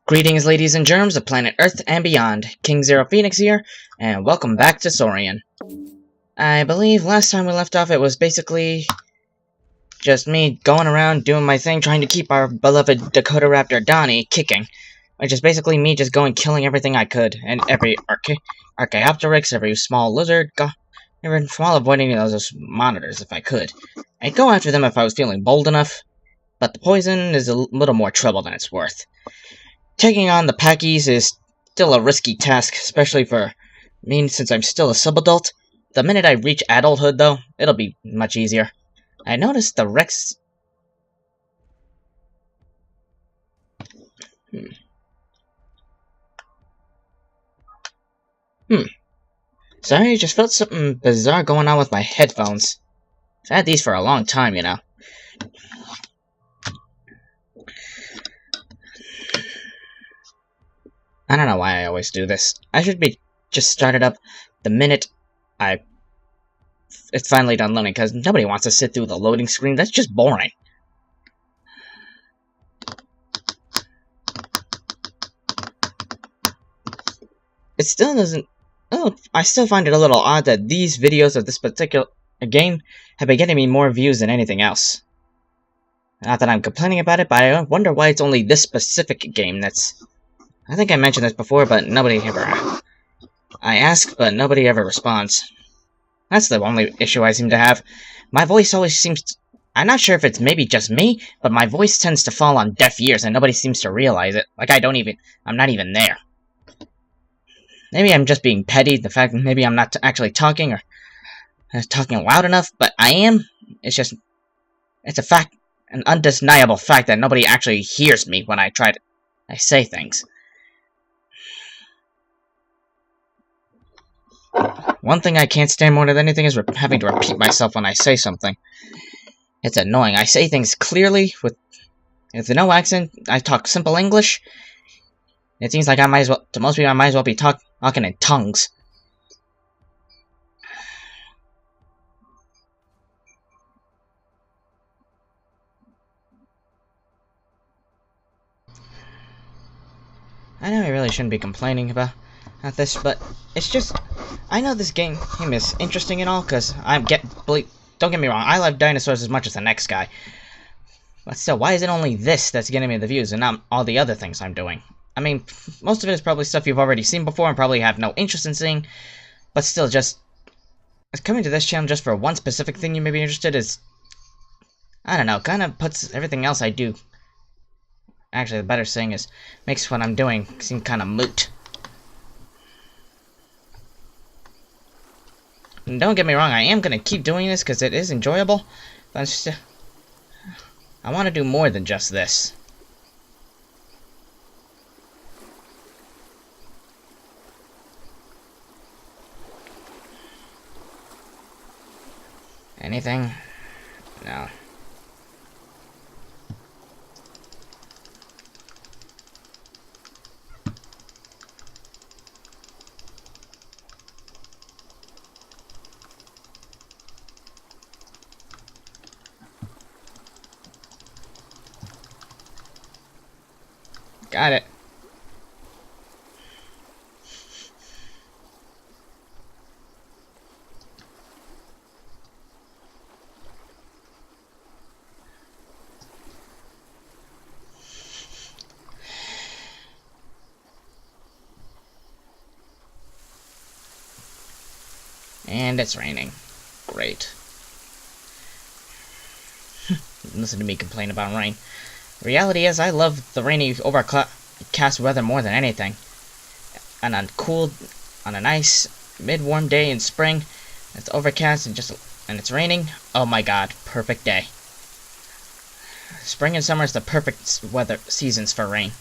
Greetings, ladies and germs of planet Earth and beyond. King Zero Phoenix here, and welcome back to Saurian. I believe last time we left off it was basically just me going around doing my thing trying to keep our beloved Dakota Raptor Donnie kicking. Which is basically me just going killing everything I could, and every Archaeopteryx, every small lizard, while avoiding those monitors if I could. I'd go after them if I was feeling bold enough, but the poison is a little more trouble than it's worth. Taking on the Packies is still a risky task, especially for me since I'm still a subadult. The minute I reach adulthood, though, it'll be much easier. I noticed the Rex... Sorry, I just felt something bizarre going on with my headphones. I've had these for a long time, you know. I don't know why I always do this. I should be just started up the minute it's finally done loading, because nobody wants to sit through the loading screen. That's just boring. It still doesn't... Oh, I still find it a little odd that these videos of this particular game have been getting me more views than anything else. Not that I'm complaining about it, but I wonder why it's only this specific game that's... I think I mentioned this before, but nobody ever... I ask, but nobody ever responds. That's the only issue I seem to have. My voice always seems... I'm not sure if it's maybe just me, but my voice tends to fall on deaf ears, and nobody seems to realize it. Like, I'm not even there. Maybe I'm just being petty, the fact that maybe I'm not actually talking, or talking loud enough, but I am. It's just... It's a fact, an undeniable fact that nobody actually hears me when I say things. One thing I can't stand more than anything is having to repeat myself when I say something. It's annoying. I say things clearly, with no accent. I talk simple English. It seems like to most people, I might as well be talking in tongues. I know I really shouldn't be complaining about this, but it's just... I know this game is interesting and all, because don't get me wrong, I love dinosaurs as much as the next guy. But still, why is it only this that's getting me the views, and not all the other things I'm doing? I mean, most of it is probably stuff you've already seen before, and probably have no interest in seeing, but still, just... coming to this channel just for one specific thing you may be interested is... I don't know, kind of puts everything else I do... Actually, the better saying is, makes what I'm doing seem kind of moot. And don't get me wrong, I am going to keep doing this because it is enjoyable, but it's just, I want to do more than just this. Anything? No. Got it. And it's raining. Great. Listen to me complain about rain. The reality is, I love the rainy, overcast weather more than anything. And on a nice, mid-warm day in spring, it's overcast and it's raining. Oh my god, perfect day. Spring and summer is the perfect weather seasons for rain.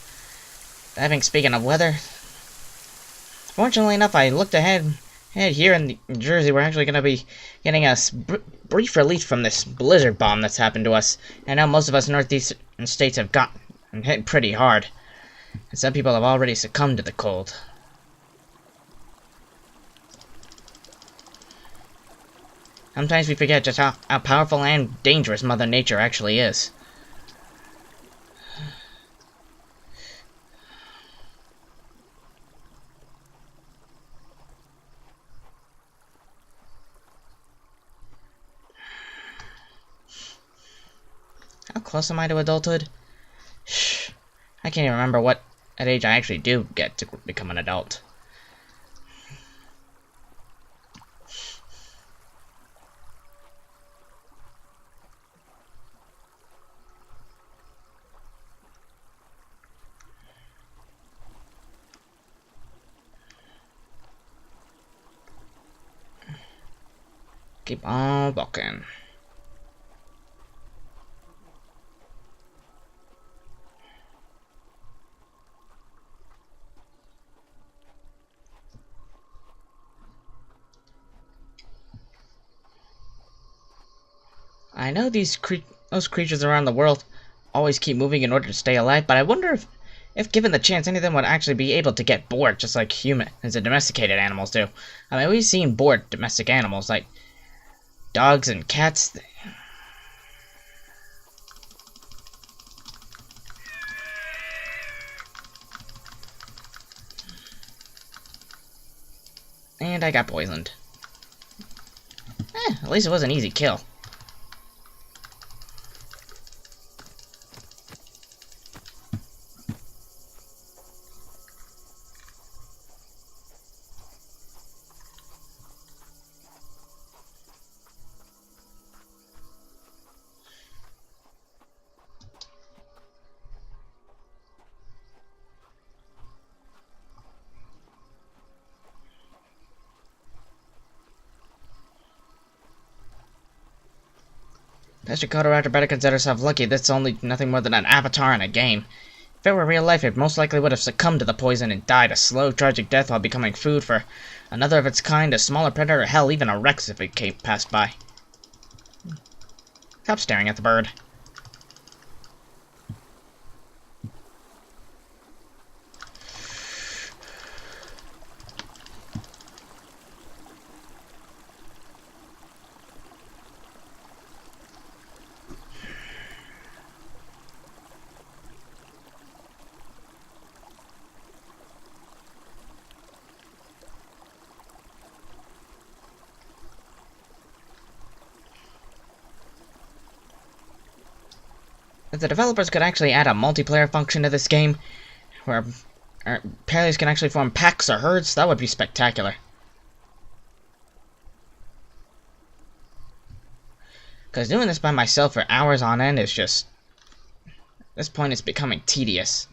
Speaking of weather, fortunately enough, I looked ahead. Here in New Jersey, we're actually going to be getting a brief relief from this blizzard bomb that's happened to us. And now most of us northeastern states have gotten hit pretty hard. And some people have already succumbed to the cold. Sometimes we forget just how powerful and dangerous Mother Nature actually is. close am I to adulthood? Shh. I can't even remember what at age I actually do get to become an adult. Keep on walking. I know those creatures around the world always keep moving in order to stay alive, but I wonder if given the chance, any of them would actually be able to get bored, just like humans and domesticated animals do. I mean, we've seen bored domestic animals, like dogs and cats. And I got poisoned. At least it was an easy kill. Pastor Colorado better consider herself lucky that's only nothing more than an avatar in a game. If it were real life, it most likely would have succumbed to the poison and died a slow, tragic death while becoming food for another of its kind, a smaller predator, or hell, even a Rex if it passed by. Stop staring at the bird. If the developers could actually add a multiplayer function to this game, where players can actually form packs or herds, that would be spectacular. Because doing this by myself for hours on end is just... at this point it's becoming tedious.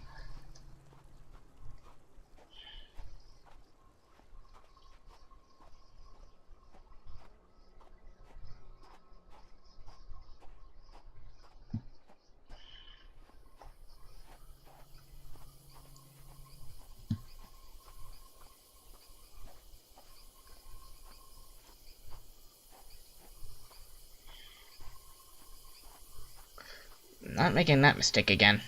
Not making that mistake again.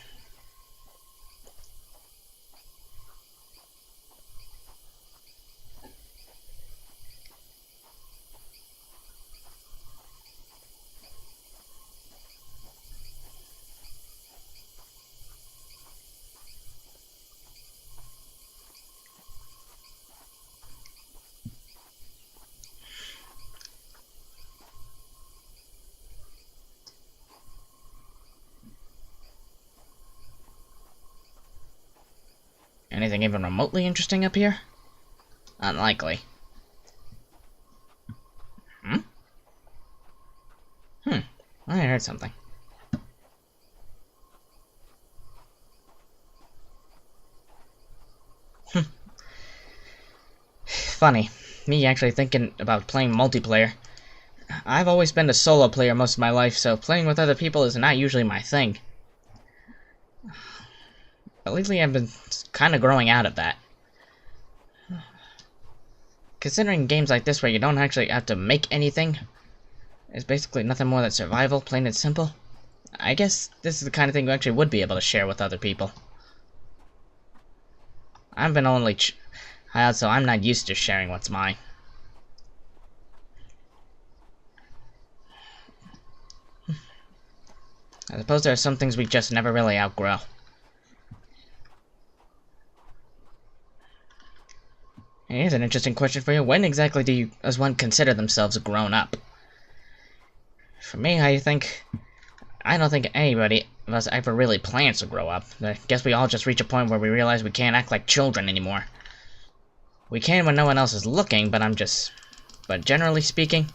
Anything even remotely interesting up here? Unlikely. I heard something. Funny, me actually thinking about playing multiplayer. I've always been a solo player most of my life, so playing with other people is not usually my thing. But lately I've been kind of growing out of that. Considering games like this where you don't actually have to make anything, it's basically nothing more than survival, plain and simple. I guess this is the kind of thing you actually would be able to share with other people. I've been only child, so I'm not used to sharing what's mine. I suppose there are some things we just never really outgrow. Here's an interesting question for you. When exactly does one consider themselves grown up? For me, I think I don't think anybody of us ever really plans to grow up. I guess we all just reach a point where we realize we can't act like children anymore. We can when no one else is looking, but but generally speaking...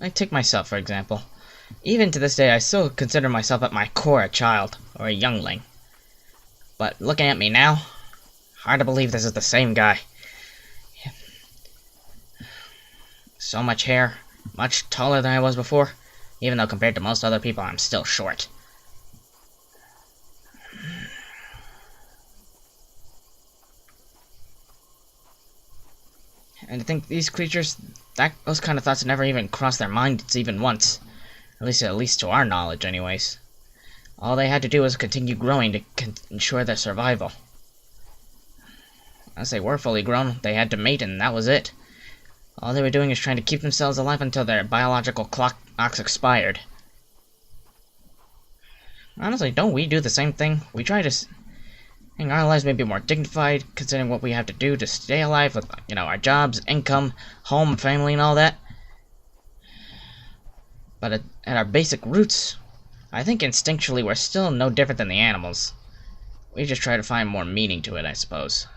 I take myself, for example. Even to this day, I still consider myself at my core a child, or a youngling. But looking at me now, hard to believe this is the same guy. So much hair, much taller than I was before, even though compared to most other people, I'm still short. And I think these creatures, those kind of thoughts never even crossed their minds even once. At least to our knowledge, anyways. All they had to do was continue growing to ensure their survival. Once they were fully grown, they had to mate, and that was it. All they were doing is trying to keep themselves alive until their biological clocks expired. Honestly, don't we do the same thing? We try to make our lives maybe more dignified, considering what we have to do to stay alive with, our jobs, income, home, family, and all that. But at our basic roots, I think instinctually we're still no different than the animals. We just try to find more meaning to it, I suppose.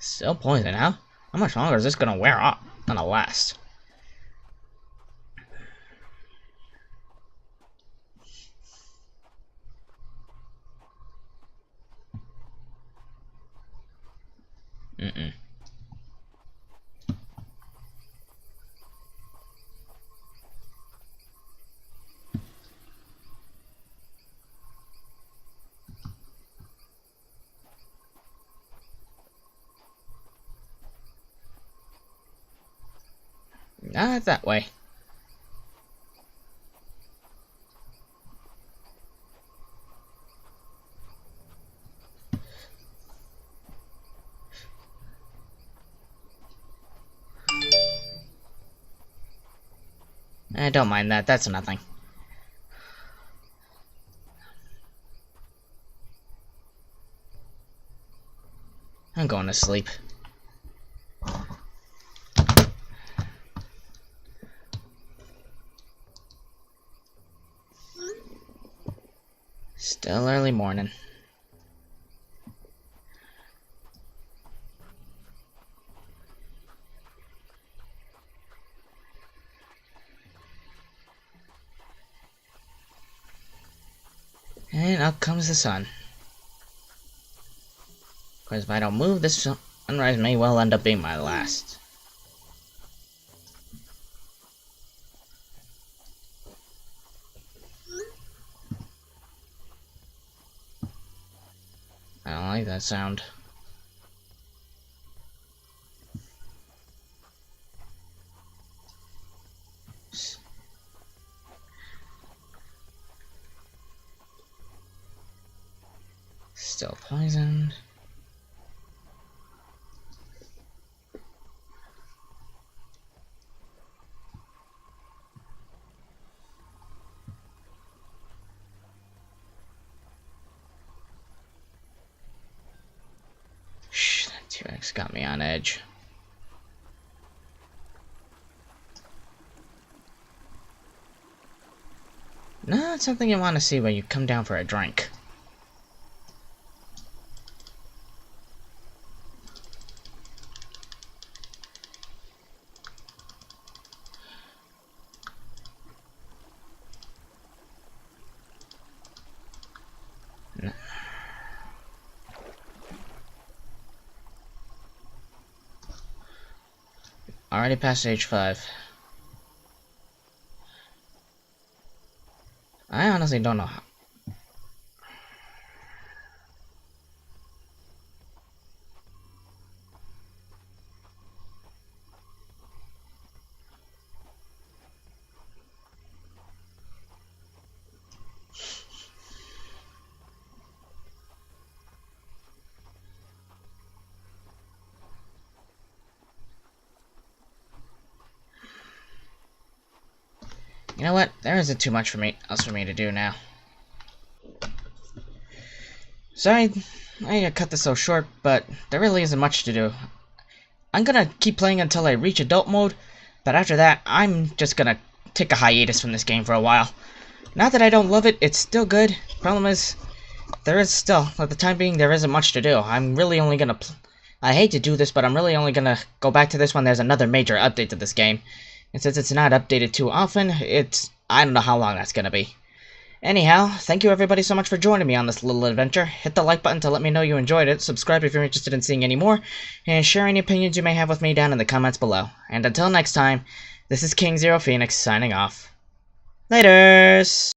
Still poison, huh? How much longer is this gonna wear off? Gonna last? Mm-mm. Not that way. Don't mind that, that's nothing. I'm going to sleep. Still early morning. And up comes the sun. Of course, if I don't move, this sunrise may well end up being my last. I don't like that sound. Still poisoned. Shh, that T-Rex got me on edge. No, it's something you want to see when you come down for a drink. already past age 5. I honestly don't know how. You know what? There isn't too much else for me to do now. Sorry, I cut this so short, but there really isn't much to do. I'm gonna keep playing until I reach adult mode, but after that, I'm just gonna take a hiatus from this game for a while. Not that I don't love it, it's still good. Problem is, there is still, at the time being, there isn't much to do. I'm really only gonna I hate to do this, but I'm really only gonna go back to this when there's another major update to this game. And since it's not updated too often, I don't know how long that's gonna be. Anyhow, thank you everybody so much for joining me on this little adventure. Hit the like button to let me know you enjoyed it, subscribe if you're interested in seeing any more, and share any opinions you may have with me down in the comments below. And until next time, this is King Zero Phoenix signing off. Laters!